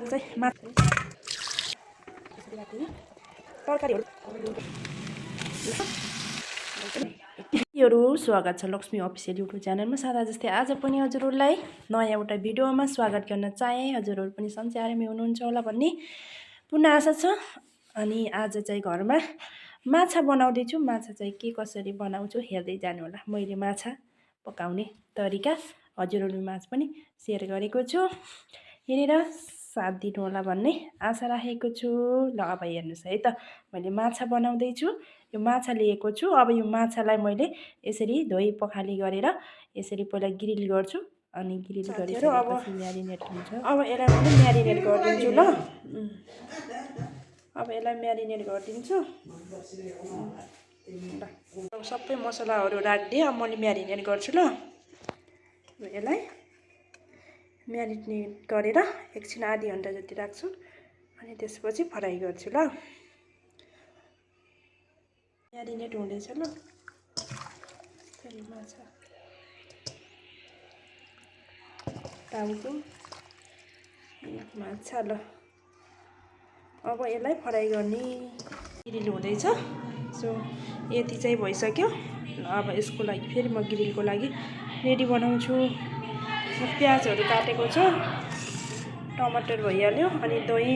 आज चाहिँ माछा तरकारीहरू स्वागत छ लक्ष्मी अफिसियल युट्युब च्यानलमा। सादा जस्तै आज पनि हजुरहरूलाई नयाँ एउटा भिडियोमा स्वागत गर्न चाहे। हजुरहरू पनि सन्चै आरामै हुनुहुन्छ होला भन्ने पूर्ण आशा छ। अनि आज चाहिँ घरमा माछा बनाउँदैछु। माछा चाहिँ के कसरी बनाउँछु हेर्दै जानु होला। मैले माछा पकाउने तरिका हजुरहरू माझ पनि सेयर गरेको छु, हेरेर साथ दिनु होला भन्ने आशा राखेको छु। ल अब हेर्नुहोस् है त, मैले माछा बनाउँदैछु। यो माछा लिएको छु। अब यो माछालाई मैले यसरी धोइ पखाली गरेर यसरी पहिला ग्रिल गर्छु। अनि ग्रिल गरिसकेपछि म्यारिनेट हुन्छ। अब यसलाई मैले म्यारिनेट गरिदिन्छु। ल अब यसलाई म्यारिनेट गरिदिन्छु। ल सबै मसलाहरू राखिदिएँ। अब मैले म्यारिनेट गर्छु। ल यसलाई म्यारिनेट गरेर एकछिन आधी घन्टा जति राख्छु। अनि त्यसपछि फ्राई गर्छु। ल म्यारिनेट हुँदैछ। ल माछा टाउको माछा। ल अब यसलाई फ्राई गर्ने ग्रिल हुँदैछ। सो यति चाहिँ भइसक्यो। अब यसको लागि फेरि म ग्रिलको लागि रेडी बनाउँछु। प्याजहरू काटेको छु, टमाटर भइहाल्यो, अनि दही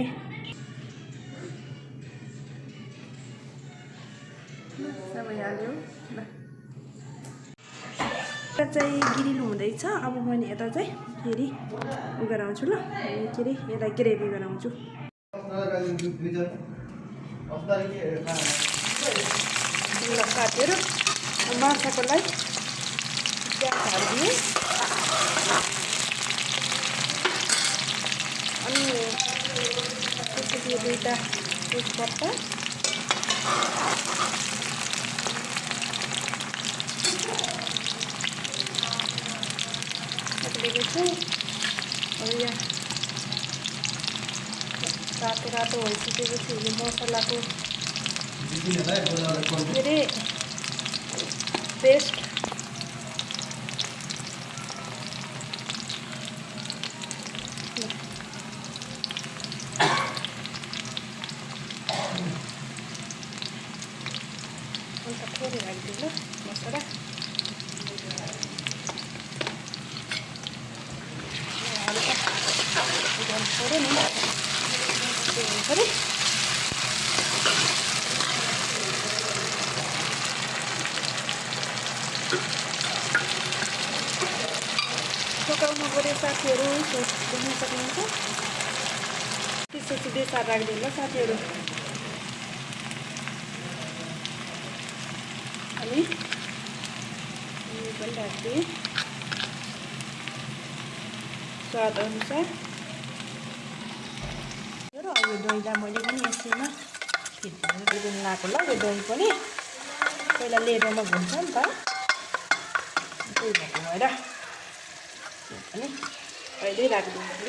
भइहाल्यो। यता चाहिँ ग्रिल हुँदैछ। अब मैले यता चाहिँ फेरि गराउँछु। ल के अरे यसलाई ग्रेभी गराउँछु। ल काटेर माछाको लागि प्याज हालिदिएँ। अनि त्यसपछि दुईवटा तेजपत्ता, छु। अब यहाँ रातो रातो भइसकेपछि यो मसलाको के अरे पेस्ट अन्त थोरै राखिदिउँ। ल मसला पऱ्यो नि पऱ्यो। पकाउनु पऱ्यो साथीहरू, देख्न सक्नुहुन्छ। त्यसपछि बेसार राखिदिनु ल साथीहरू। अनि पनि राखिदिएँ स्वाद अनुसार। यो दहीलाई मैले पनि यसैमा फिटिदिनु लगाएको। ल यो दही पनि पहिला लेदोमा घुम्छ नि त, त्यही भएको भएर पनि अहिले राखिदिन्छु। ल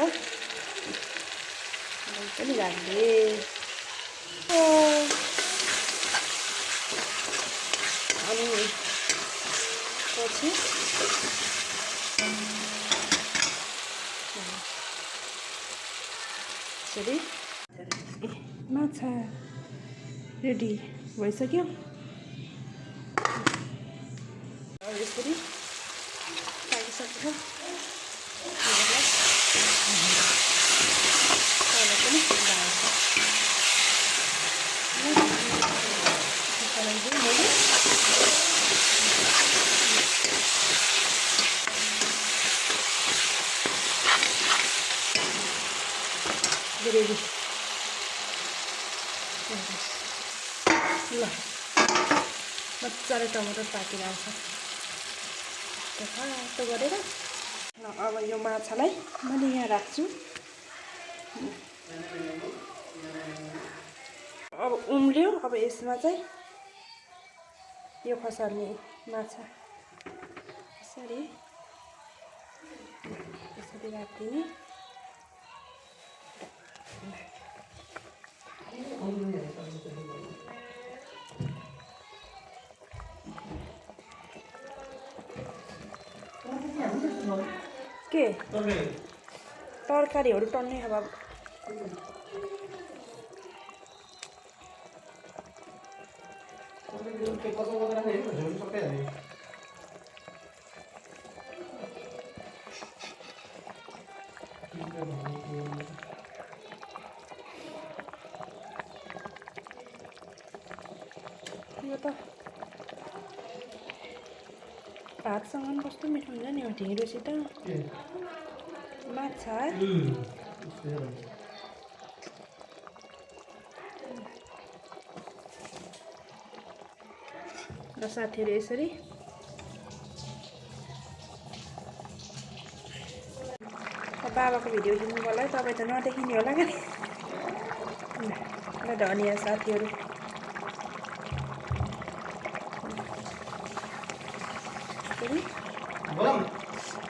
दही पनि राखिदिएँ। अनि पछि माछा रेडी भइसक्यो। यसरी पाकिसक्छ। ग्रेभी ल मजाले टमाटर पाकेर आउँछ तातो गरेर। ल अब यो माछालाई मैले यहाँ राख्छु। अब उम्ल्यो। अब यसमा चाहिँ यो खसाल्ने माछा यसरी यसरी राखिदिने। के तरकारीहरू टन्नै अब यो त भातसँग पनि कस्तो मिठो हुन्छ नि ढिँडोसित माछा र साथीहरू यसरी बाबाको भिडियो दिनु होला है तपाईँ त नदेखिने होला क्या ल धनिया साथीहरू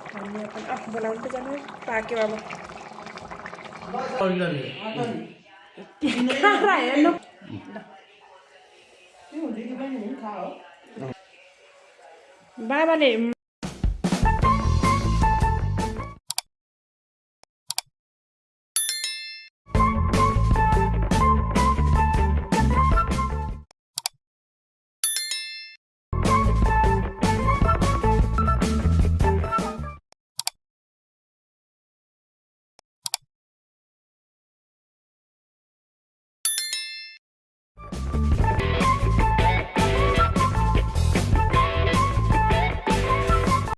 धनिया पनि बोलाउनु त जानु पाक्यो अब हेर्नु बाबाले